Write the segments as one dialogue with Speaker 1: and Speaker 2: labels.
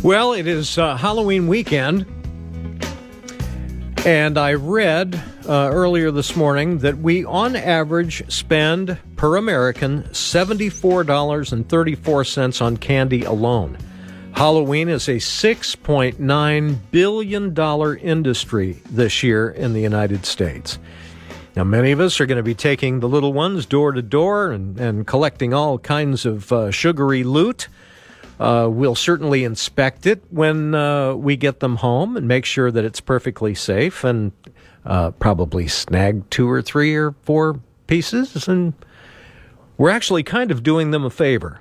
Speaker 1: Well, it is Halloween weekend, and I read earlier this morning that we, on average, spend per American $74.34 on candy alone. Halloween is a $6.9 billion industry this year in the United States. Now, many of us are going to be taking the little ones door to door and collecting all kinds of sugary loot. We'll certainly inspect it when we get them home and make sure that it's perfectly safe, and probably snag 2 or 3 or 4 pieces. And we're actually kind of doing them a favor.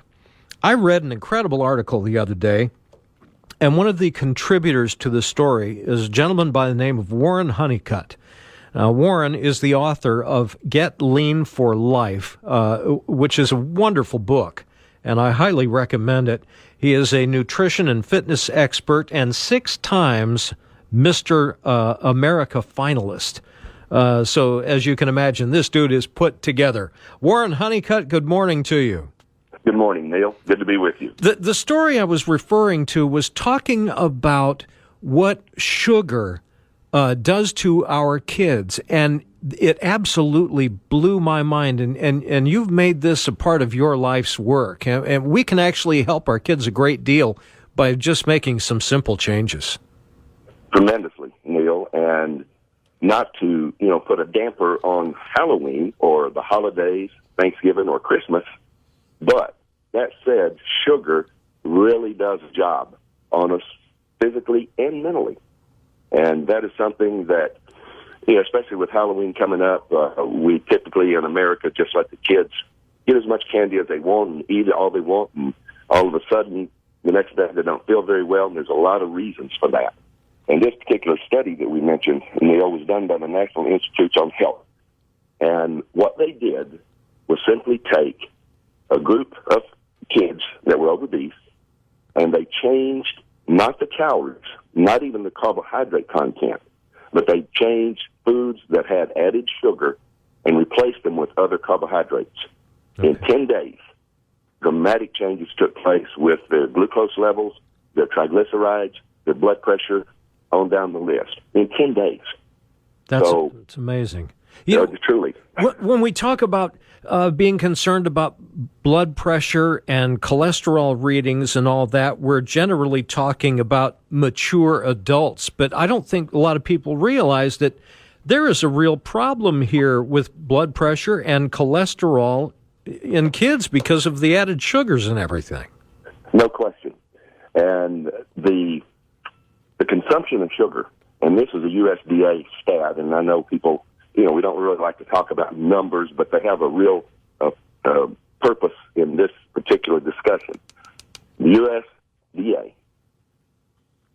Speaker 1: I read an incredible article the other day, and one of the contributors to the story is a gentleman by the name of Warren Honeycutt. Warren is the author of Get Lean for Life, which is a wonderful book, and I highly recommend it. He is a nutrition and fitness expert and 6 times Mr. America finalist. So as you can imagine, this dude is put together. Warren Honeycutt, good morning to you.
Speaker 2: Good morning, Neil. Good to be with you.
Speaker 1: The story I was referring to was talking about what sugar does to our kids, and it absolutely blew my mind, and you've made this a part of your life's work, and we can actually help our kids a great deal by just making some simple changes.
Speaker 2: Tremendously, Neil, and not to, put a damper on Halloween or the holidays, Thanksgiving or Christmas, but that said, sugar really does a job on us physically and mentally, and that is something that, especially with Halloween coming up, we typically in America just let the kids get as much candy as they want and eat all they want, and all of a sudden, the next day they don't feel very well, and there's a lot of reasons for that. And this particular study that we mentioned, Neil, was done by the National Institutes on Health. And what they did was simply take a group of kids that were obese, and they changed not the calories, not even the carbohydrate content, but they changed foods that had added sugar and replaced them with other carbohydrates. Okay. In 10 days, dramatic changes took place with their glucose levels, their triglycerides, their blood pressure, on down the list. In 10 days.
Speaker 1: That's amazing.
Speaker 2: Truly.
Speaker 1: When we talk about being concerned about blood pressure and cholesterol readings and all that, we're generally talking about mature adults. But I don't think a lot of people realize that there is a real problem here with blood pressure and cholesterol in kids because of the added sugars and everything.
Speaker 2: No question. And the consumption of sugar, and this is a USDA stat, and I know people, we don't really like to talk about numbers, but they have a real purpose in this particular discussion. The USDA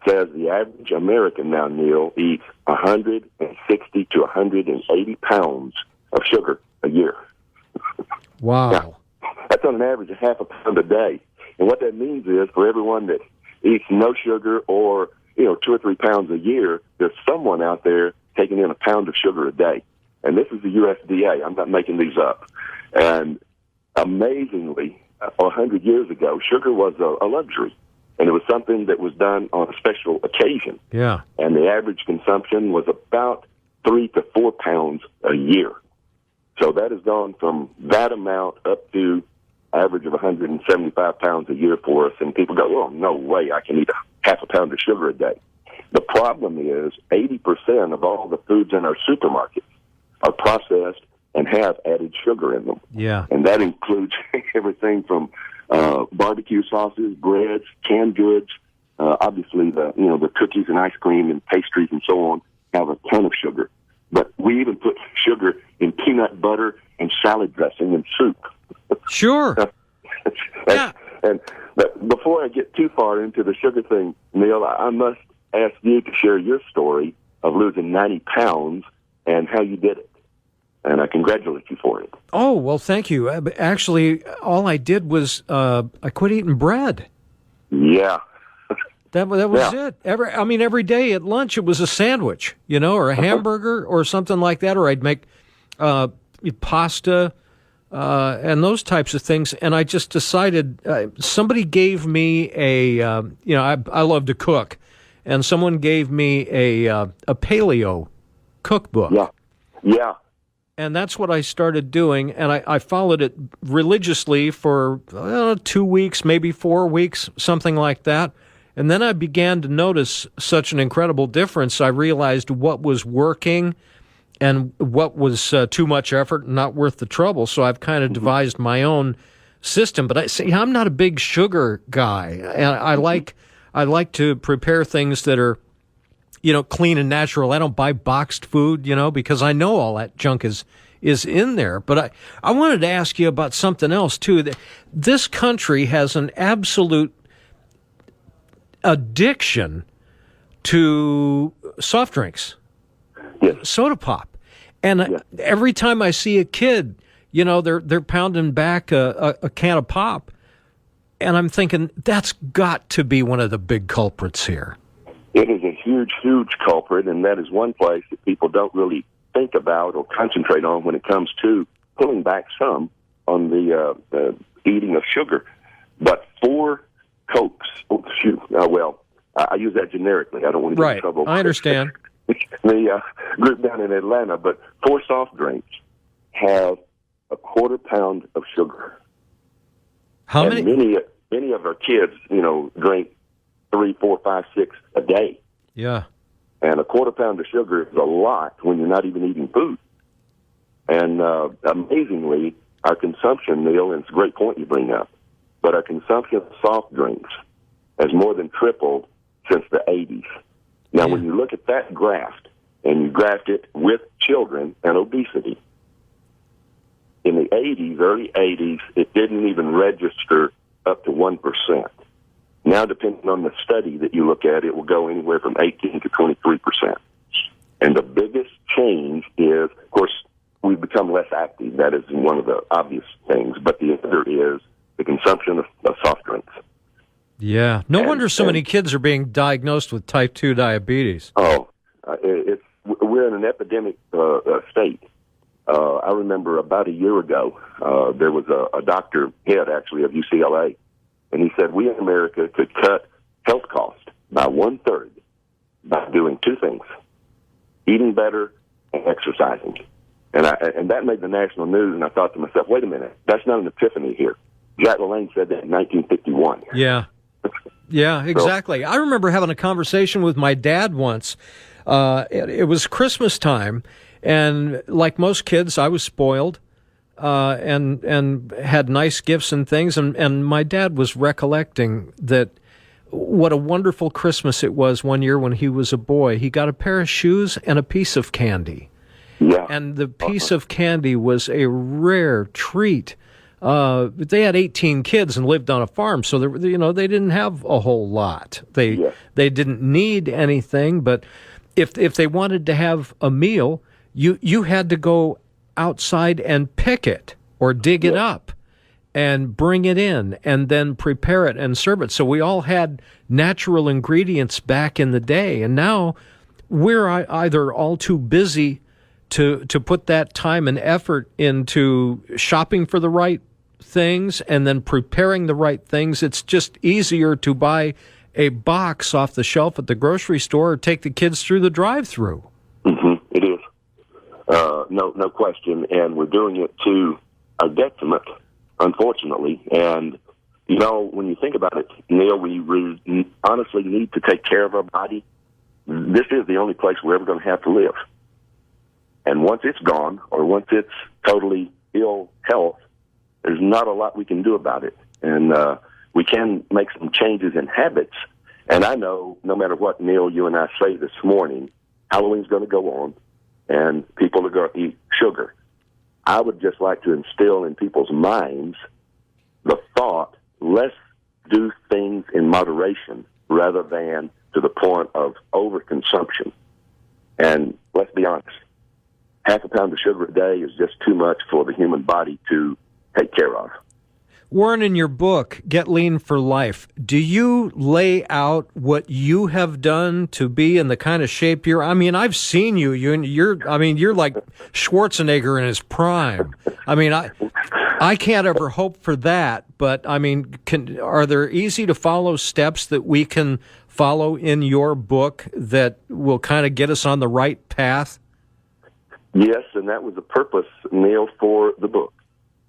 Speaker 2: says the average American now, Neil, eats 160 to 180 pounds of sugar a year.
Speaker 1: Wow.
Speaker 2: Now, that's on an average of half a pound a day. And what that means is for everyone that eats no sugar or, 2 or 3 pounds a year, there's someone out there taking in a pound of sugar a day. And this is the USDA. I'm not making these up. And amazingly, 100 years ago, sugar was a luxury. And it was something that was done on a special occasion.
Speaker 1: Yeah.
Speaker 2: And the average consumption was about 3 to 4 pounds a year. So that has gone from that amount up to average of 175 pounds a year for us. And people go, well, no way, I can eat half a pound of sugar a day. The problem is 80% of all the foods in our supermarkets are processed and have added sugar in them.
Speaker 1: Yeah.
Speaker 2: And that includes everything from barbecue sauces, breads, canned goods. Obviously, the cookies and ice cream and pastries and so on have a ton of sugar. But we even put sugar in peanut butter and salad dressing and soup.
Speaker 1: Sure.
Speaker 2: Yeah. But before I get too far into the sugar thing, Neil, I must ask you to share your story of losing 90 pounds and how you did it. And I congratulate you for it.
Speaker 1: Oh, well, thank you. Actually, all I did was I quit eating bread.
Speaker 2: Yeah.
Speaker 1: That was it. Every day at lunch it was a sandwich, or a hamburger or something like that, or I'd make pasta and those types of things. And I just decided, somebody gave me I love to cook, and someone gave me a paleo cookbook.
Speaker 2: Yeah.
Speaker 1: And that's what I started doing, and I followed it religiously for 2 weeks, maybe 4 weeks, something like that. And then I began to notice such an incredible difference. I realized what was working and what was too much effort and not worth the trouble. So I've kind of devised my own system. But I'm not a big sugar guy, and I like to prepare things that are, clean and natural. I don't buy boxed food, because I know all that junk is in there. But I wanted to ask you about something else too. This country has an absolute addiction to soft drinks.
Speaker 2: Yes.
Speaker 1: Soda pop. And every time I see a kid, they're pounding back a can of pop, and I'm thinking that's got to be one of the big culprits here.
Speaker 2: It is a huge, huge culprit, and that is one place that people don't really think about or concentrate on when it comes to pulling back some on the eating of sugar. But 4 Cokes, I use that generically. I don't want to get in trouble.
Speaker 1: I understand.
Speaker 2: The group down in Atlanta, but 4 soft drinks have a 1/4 pound of sugar.
Speaker 1: How
Speaker 2: and
Speaker 1: many?
Speaker 2: Many of our kids, drink 3, 4, 5, 6 a day.
Speaker 1: Yeah.
Speaker 2: And a 1/4 pound of sugar is a lot when you're not even eating food. And amazingly, our consumption, Neil, and it's a great point you bring up, but our consumption of soft drinks has more than tripled since the 80s. Now, when you look at that graph, and you graphed it with children and obesity, in the 80s, early 80s, it didn't even register up to 1%. Now, depending on the study that you look at, it will go anywhere from 18 to 23%. And the biggest change is, of course, we've become less active. That is one of the obvious things. But the other is the consumption of soft drinks.
Speaker 1: Yeah. No wonder so many kids are being diagnosed with type 2 diabetes.
Speaker 2: We're in an epidemic state. I remember about a year ago, there was a doctor, head actually of UCLA, and he said we in America could cut health costs by 1/3 by doing 2 things: eating better and exercising. And that made the national news, and I thought to myself, wait a minute, that's not an epiphany here. Jack LaLanne said that in 1951.
Speaker 1: Yeah. Yeah, exactly. I remember having a conversation with my dad once. It was Christmas time, and like most kids, I was spoiled and had nice gifts and things. And my dad was recollecting that what a wonderful Christmas it was one year when he was a boy. He got a pair of shoes and a piece of candy.
Speaker 2: Yeah.
Speaker 1: And the piece of candy was a rare treat. They had 18 kids and lived on a farm, so they didn't have a whole lot. They didn't need anything, but if they wanted to have a meal, you had to go outside and pick it or dig it up and bring it in and then prepare it and serve it. So we all had natural ingredients back in the day, and now we're either all too busy to put that time and effort into shopping for the right things and then preparing the right things. It's just easier to buy a box off the shelf at the grocery store or take the kids through the drive-through.
Speaker 2: Mm-hmm. It is. No question. And we're doing it to our detriment, unfortunately. And, when you think about it, Neil, we honestly need to take care of our body. This is the only place we're ever going to have to live. And once it's gone, or once it's totally ill health, there's not a lot we can do about it. And we can make some changes in habits. And I know, no matter what, Neil, you and I say this morning, Halloween's going to go on, and people are going to eat sugar. I would just like to instill in people's minds the thought, let's do things in moderation rather than to the point of overconsumption. And let's be honest, 1/2 pound of sugar a day is just too much for the human body to take care of.
Speaker 1: Warren, in your book, Get Lean for Life, do you lay out what you have done to be in the kind of shape you're? I mean, I've seen you're like Schwarzenegger in his prime. I mean, I can't ever hope for that, but I mean, are there easy to follow steps that we can follow in your book that will kind of get us on the right path?
Speaker 2: Yes, and that was the purpose, Neil, for the book.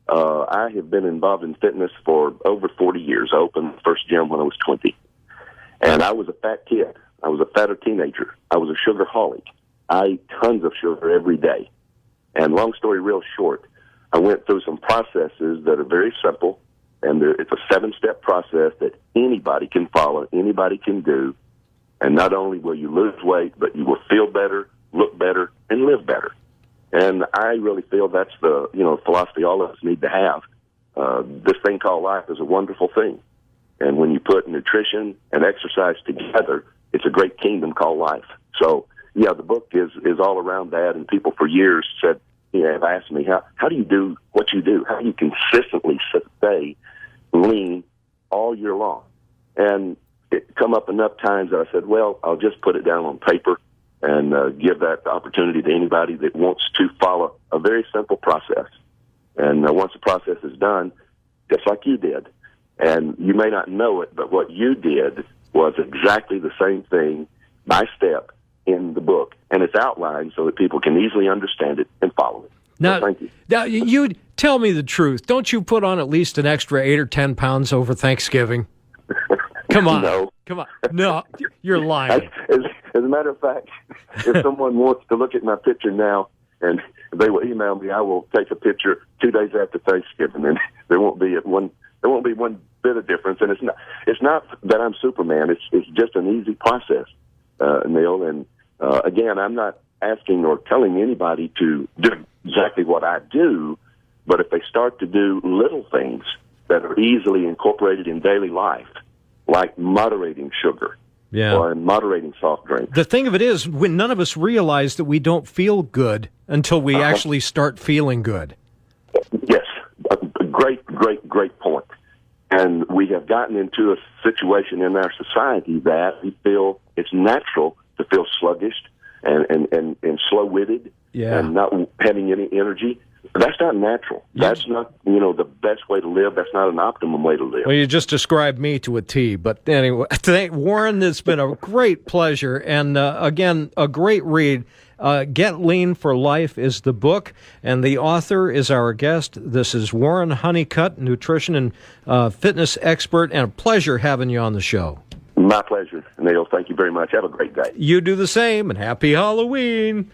Speaker 2: I have been involved in fitness for over 40 years. I opened the first gym when I was 20. And I was a fat kid. I was a fatter teenager. I was a sugarholic. I ate tons of sugar every day. And long story real short, I went through some processes that are very simple, and it's a 7-step process that anybody can follow, anybody can do. And not only will you lose weight, but you will feel better, look better, and live better. And I really feel that's the philosophy all of us need to have. This thing called life is a wonderful thing. And when you put nutrition and exercise together, it's a great kingdom called life. So, yeah, the book is all around that. And people for years have asked me, how do you do what you do? How do you consistently stay lean all year long? And it come up enough times that I said, well, I'll just put it down on paper and give that opportunity to anybody that wants to follow a very simple process. And once the process is done, just like you did, and you may not know it, but what you did was exactly the same thing by step in the book. And it's outlined so that people can easily understand it and follow it.
Speaker 1: Now,
Speaker 2: so thank you.
Speaker 1: Now, you tell me the truth. Don't you put on at least an extra 8 or 10 pounds over Thanksgiving? Come on.
Speaker 2: No.
Speaker 1: Come on. No, you're lying.
Speaker 2: As a matter of fact, if someone wants to look at my picture now and they will email me, I will take a picture 2 days after Thanksgiving, and there won't be one bit of difference. And it's not that I'm Superman. It's just an easy process, Neil. And again, I'm not asking or telling anybody to do exactly what I do, but if they start to do little things that are easily incorporated in daily life, like moderating sugar, or moderating soft drinks.
Speaker 1: The thing of it is, when none of us realize that we don't feel good until we actually start feeling good.
Speaker 2: Yes, a great point. And we have gotten into a situation in our society that we feel it's natural to feel sluggish and slow-witted and not having any energy. That's not natural. That's not, the best way to live. That's not an optimum way to live.
Speaker 1: Well, you just described me to a T. But anyway, Warren, it's been a great pleasure. And again, a great read. Get Lean for Life is the book, and the author is our guest. This is Warren Honeycutt, nutrition and fitness expert, and a pleasure having you on the show.
Speaker 2: My pleasure, Neil. Thank you very much. Have a great day.
Speaker 1: You do the same, and happy Halloween.